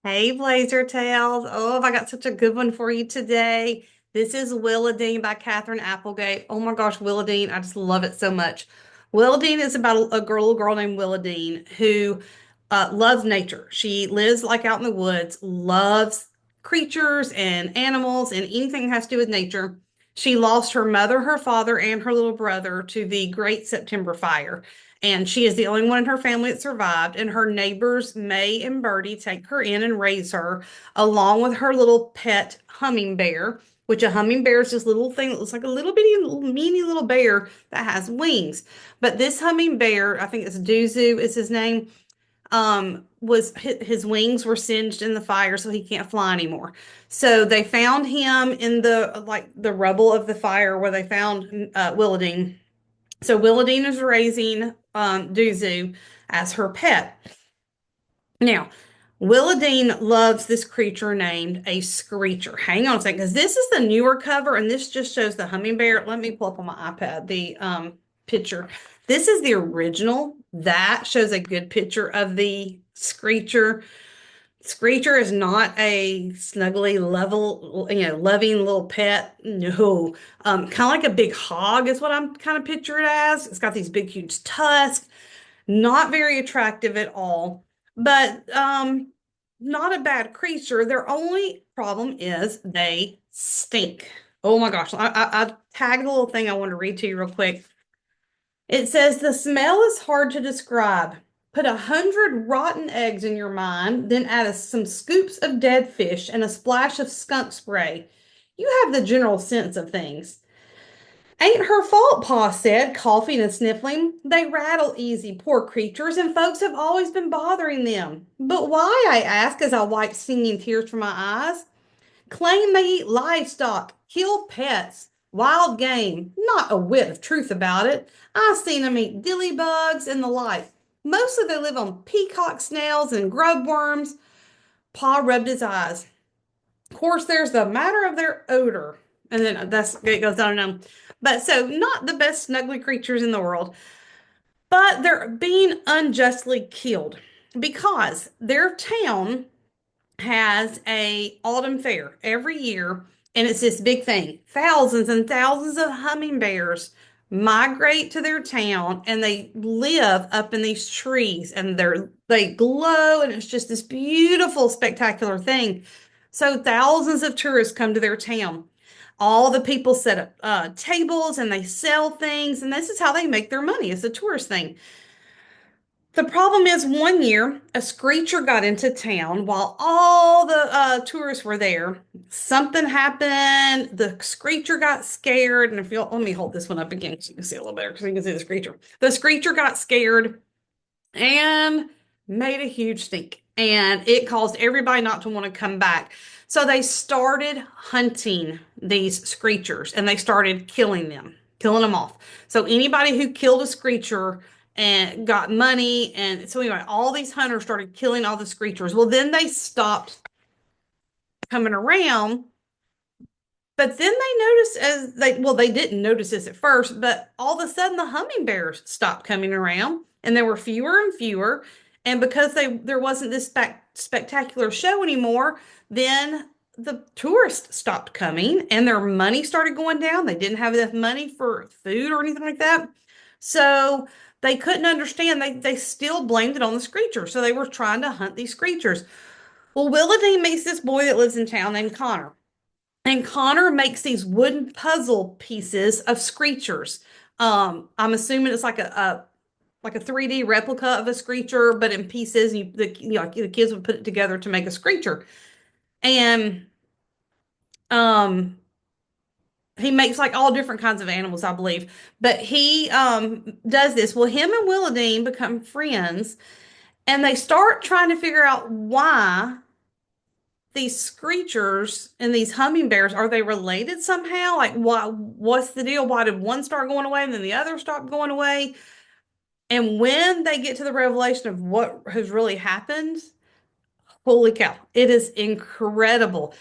Hey, Blazer Tails. Oh, have I got such a good one for you today. This is Willodeen by Katherine Applegate. Oh my gosh, Willodeen. I just love it so much. Willodeen is about little girl named Willodeen who loves nature. She lives like out in the woods, loves creatures and animals and anything that has to do with nature. She lost her mother, her father, and her little brother to the Great September Fire. And she is the only one in her family that survived. And her neighbors, May and Birdie, take her in and raise her along with her little pet hummingbird, which a hummingbird is this little thing that looks like a little bitty, little, meany little bear that has wings. But this hummingbird, I think it's Duzu is his name, was his wings were singed in the fire, so he can't fly anymore. So they found him in the rubble of the fire where they found Willowdene. So Willowdene is raising Duzu as her pet. Now, Willowdene loves this creature named a screecher. Hang on a second, because this is the newer cover, and this just shows the hummingbird. Let me pull up on my iPad the picture. This is the original. That shows a good picture of the screecher. Screecher is not a snuggly, loving little pet. No, kind of like a big hog is what I'm kind of picture it as. It's got these big, huge tusks. Not very attractive at all, but not a bad creature. Their only problem is they stink. Oh my gosh! I tagged a little thing I want to read to you real quick. It says the smell is hard to describe. Put 100 rotten eggs in your mind, then add some scoops of dead fish and a splash of skunk spray. You have the general sense of things. Ain't her fault, Pa said, coughing and sniffling. They rattle easy, poor creatures, and folks have always been bothering them. But why, I ask as I wipe stinging tears from my eyes. Claim they eat livestock, kill pets, wild game. Not a whit of truth about it. I've seen them eat dilly bugs and the like. Mostly they live on peacock snails and grub worms. Pa rubbed his eyes. Of course, there's the matter of their odor. And then it goes on and on. But so, not the best snuggly creatures in the world, but they're being unjustly killed because their town has a autumn fair every year, and it's this big thing. Thousands and thousands of hummingbirds migrate to their town, and they live up in these trees, and they glow, and it's just this beautiful, spectacular thing. So thousands of tourists come to their town. All the people set up tables and they sell things, and this is how they make their money. It's a tourist thing. The problem is one year a screecher got into town while all the tourists were there. Something happened. The screecher got scared. And if you'll let me hold this one up again so you can see a little better because you can see the screecher. The screecher got scared and made a huge stink. And it caused everybody not to want to come back. So they started hunting these screechers and they started killing them off. So anybody who killed a screecher and got money. And so anyway, all these hunters started killing all the screechers. Well, then they stopped coming around. But then they noticed they didn't notice this at first, but all of a sudden the hummingbirds stopped coming around and there were fewer and fewer. And because there wasn't this spectacular show anymore, then the tourists stopped coming and their money started going down. They didn't have enough money for food or anything like that. So they couldn't understand. They still blamed it on the screechers. So they were trying to hunt these screechers. Well, Willowdene meets this boy that lives in town named Connor. And Connor makes these wooden puzzle pieces of screechers. I'm assuming it's like a 3D replica of a screecher, but in pieces. The kids would put it together to make a screecher. And um, he makes like all different kinds of animals, I believe. But he does this. Well, him and Willowdene become friends, and they start trying to figure out why these screechers and these hummingbirds are they related somehow? Like, what's the deal? Why did one start going away and then the other stopped going away? And when they get to the revelation of what has really happened, holy cow, it is incredible.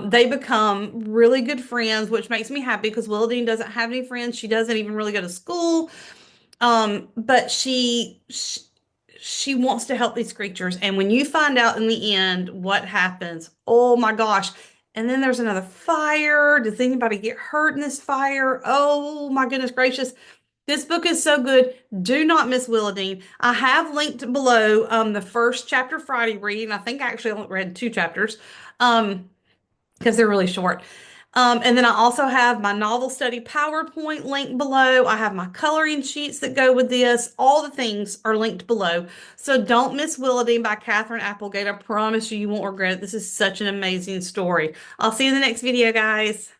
They become really good friends, which makes me happy because Willowdene doesn't have any friends. She doesn't even really go to school. But she wants to help these creatures. And when you find out in the end what happens, oh my gosh. And then there's another fire. Does anybody get hurt in this fire? Oh my goodness gracious. This book is so good. Do not miss Willodeen. I have linked below the first chapter Friday read, and I think I actually only read two chapters because they're really short. And then I also have my novel study PowerPoint linked below. I have my coloring sheets that go with this. All the things are linked below. So don't miss Willowdene by Katherine Applegate. I promise you, you won't regret it. This is such an amazing story. I'll see you in the next video, guys.